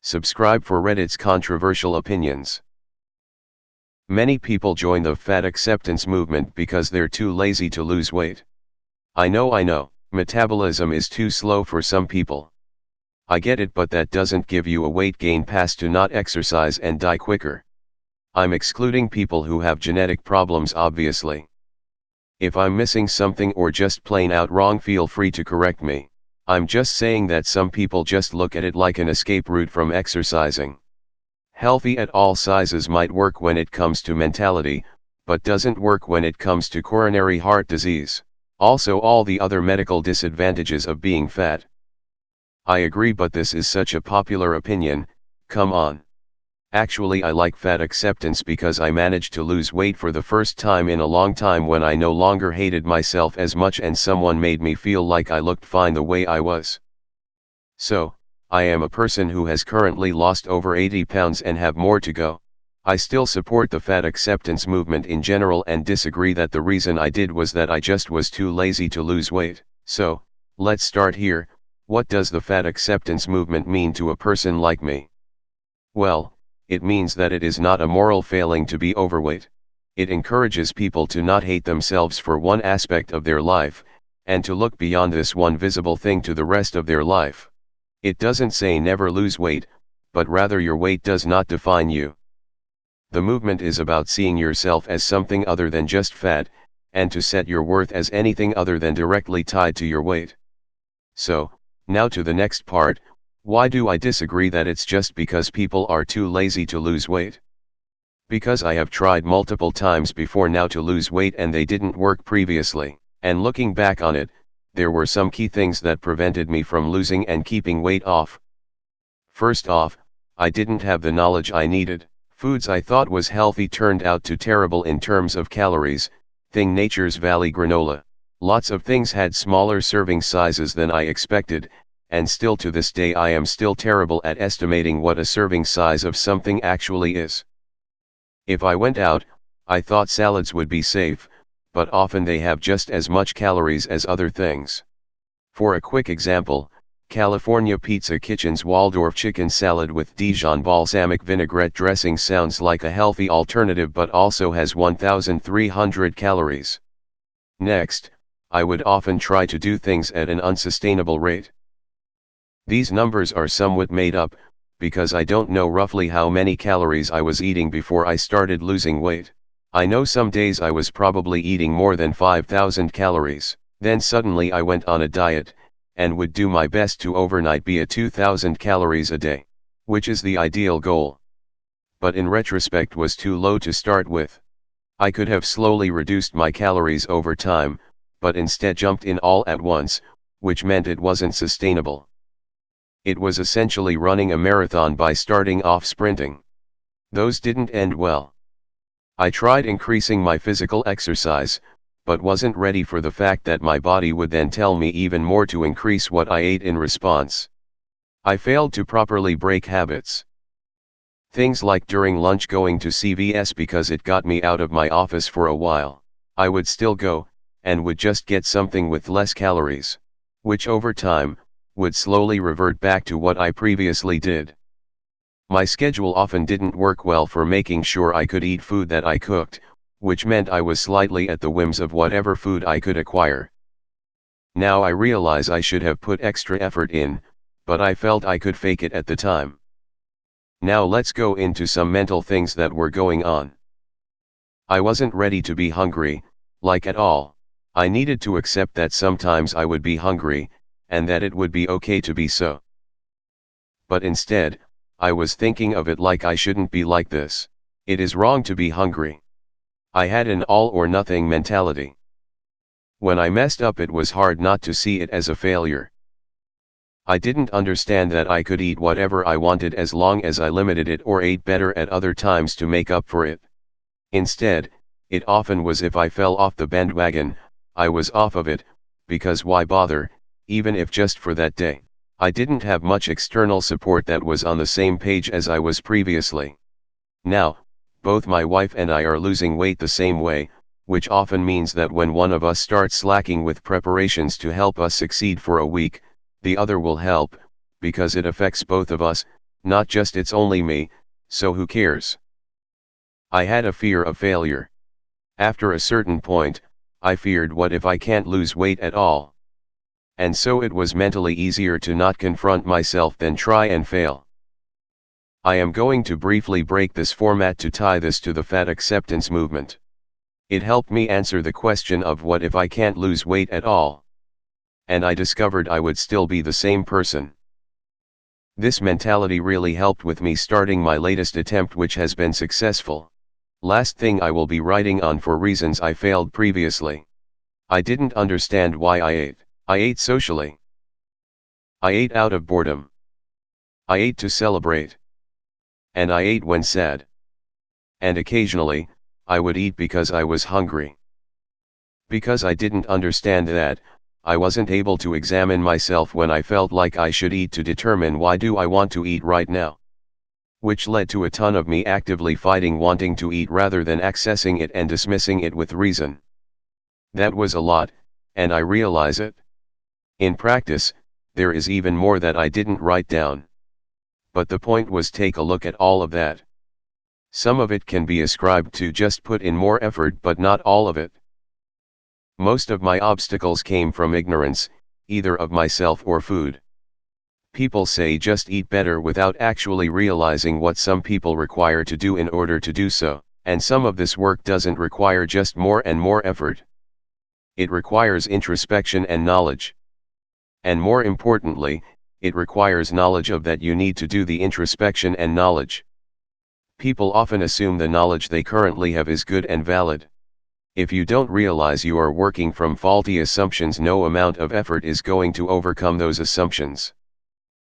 Subscribe for Reddit's controversial opinions. Many people join the fat acceptance movement because they're too lazy to lose weight. I know, metabolism is too slow for some people. I get it, but that doesn't give you a weight gain pass to not exercise and die quicker. I'm excluding people who have genetic problems, obviously. If I'm missing something or just plain out wrong, feel free to correct me. I'm just saying that some people just look at it like an escape route from exercising. Healthy at all sizes might work when it comes to mentality, but doesn't work when it comes to coronary heart disease. Also, all the other medical disadvantages of being fat. I agree, but this is such a popular opinion, come on. Actually, I like fat acceptance because I managed to lose weight for the first time in a long time when I no longer hated myself as much and someone made me feel like I looked fine the way I was. So, I am a person who has currently lost over 80 pounds and have more to go. I still support the fat acceptance movement in general and disagree that the reason I did was that I just was too lazy to lose weight. So, let's start here. What does the fat acceptance movement mean to a person like me? Well, it means that it is not a moral failing to be overweight. It encourages people to not hate themselves for one aspect of their life, and to look beyond this one visible thing to the rest of their life. It doesn't say never lose weight, but rather your weight does not define you. The movement is about seeing yourself as something other than just fat, and to set your worth as anything other than directly tied to your weight. So, now to the next part. Why do I disagree that it's just because people are too lazy to lose weight? Because I have tried multiple times before now to lose weight and they didn't work previously, and looking back on it, there were some key things that prevented me from losing and keeping weight off. First off, I didn't have the knowledge I needed. Foods I thought was healthy turned out to terrible in terms of calories. Thing Nature's Valley granola. Lots of things had smaller serving sizes than I expected. And still to this day I am still terrible at estimating what a serving size of something actually is. If I went out, I thought salads would be safe, but often they have just as much calories as other things. For a quick example, California Pizza Kitchen's Waldorf chicken salad with Dijon balsamic vinaigrette dressing sounds like a healthy alternative but also has 1,300 calories. Next, I would often try to do things at an unsustainable rate. These numbers are somewhat made up, because I don't know roughly how many calories I was eating before I started losing weight. I know some days I was probably eating more than 5,000 calories, then suddenly I went on a diet, and would do my best to overnight be at 2,000 calories a day, which is the ideal goal. But in retrospect was too low to start with. I could have slowly reduced my calories over time, but instead jumped in all at once, which meant it wasn't sustainable. It was essentially running a marathon by starting off sprinting. Those didn't end well. I tried increasing my physical exercise, but wasn't ready for the fact that my body would then tell me even more to increase what I ate in response. I failed to properly break habits. Things like during lunch going to CVS because it got me out of my office for a while. I would still go, and would just get something with less calories, which over time, would slowly revert back to what I previously did. My schedule often didn't work well for making sure I could eat food that I cooked, which meant I was slightly at the whims of whatever food I could acquire. Now I realize I should have put extra effort in, but I felt I could fake it at the time. Now let's go into some mental things that were going on. I wasn't ready to be hungry, like at all. I needed to accept that sometimes I would be hungry, and that it would be okay to be so. But instead, I was thinking of it like I shouldn't be like this. It is wrong to be hungry. I had an all or nothing mentality. When I messed up, it was hard not to see it as a failure. I didn't understand that I could eat whatever I wanted as long as I limited it or ate better at other times to make up for it. Instead, it often was if I fell off the bandwagon, I was off of it, because why bother, even if just for that day. I didn't have much external support that was on the same page as I was previously. Now, both my wife and I are losing weight the same way, which often means that when one of us starts slacking with preparations to help us succeed for a week, the other will help, because it affects both of us, not just it's only me, so who cares? I had a fear of failure. After a certain point, I feared what if I can't lose weight at all? And so it was mentally easier to not confront myself than try and fail. I am going to briefly break this format to tie this to the fat acceptance movement. It helped me answer the question of what if I can't lose weight at all? And I discovered I would still be the same person. This mentality really helped with me starting my latest attempt, which has been successful. Last thing I will be writing on for reasons I failed previously. I didn't understand why I ate. I ate socially. I ate out of boredom. I ate to celebrate. And I ate when sad. And occasionally, I would eat because I was hungry. Because I didn't understand that, I wasn't able to examine myself when I felt like I should eat to determine why do I want to eat right now. Which led to a ton of me actively fighting wanting to eat rather than accessing it and dismissing it with reason. That was a lot, and I realize it. In practice, there is even more that I didn't write down. But the point was, take a look at all of that. Some of it can be ascribed to just put in more effort, but not all of it. Most of my obstacles came from ignorance, either of myself or food. People say just eat better without actually realizing what some people require to do in order to do so, and some of this work doesn't require just more and more effort. It requires introspection and knowledge. And more importantly, it requires knowledge of that you need to do the introspection and knowledge. People often assume the knowledge they currently have is good and valid. If you don't realize you are working from faulty assumptions, no amount of effort is going to overcome those assumptions.